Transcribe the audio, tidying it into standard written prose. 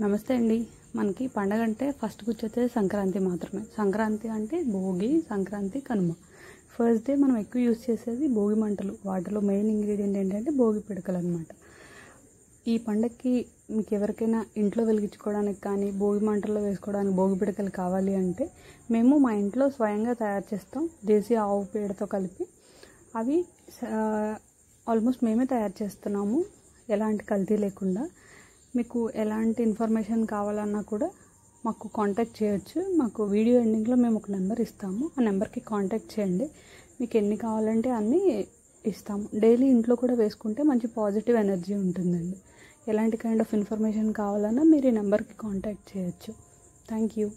నమస్తే అండి. మనకి పండగ అంటే ఫస్ట్ గుర్తొచ్చేది సంక్రాంతి మాత్రమే. సంక్రాంతి అంటే భోగి, సంక్రాంతి, కనుమ. ఫస్ట్ డే మనం ఎక్కువ యూజ్ చేసేది భోగి మంటలు. వాటిలో మెయిన్ ఇంగ్రీడియంట్ ఏంటంటే భోగి పిడకలు అనమాట. ఈ పండగకి మీకు ఎవరికైనా ఇంట్లో వెలిగించుకోవడానికి కానీ భోగి మంటల్లో వేసుకోవడానికి భోగి పిడకలు కావాలి అంటే మేము మా ఇంట్లో స్వయంగా తయారు చేస్తాం. దేశీ ఆవు పేడతో కలిపి అవి ఆల్మోస్ట్ మేమే తయారు చేస్తున్నాము, ఎలాంటి కల్తీ లేకుండా. మీకు ఎలాంటి ఇన్ఫర్మేషన్ కావాలన్నా కూడా మాకు కాంటాక్ట్ చేయొచ్చు. మాకు వీడియో ఎండింగ్లో మేము ఒక నెంబర్ ఇస్తాము, ఆ నెంబర్కి కాంటాక్ట్ చేయండి. మీకు ఎన్ని కావాలంటే అన్నీ ఇస్తాము. డైలీ ఇంట్లో కూడా వేసుకుంటే మంచి పాజిటివ్ ఎనర్జీ ఉంటుందండి. ఎలాంటి కైండ్ ఆఫ్ ఇన్ఫర్మేషన్ కావాలన్నా మీరు ఈ నెంబర్కి కాంటాక్ట్ చేయొచ్చు. Thank you.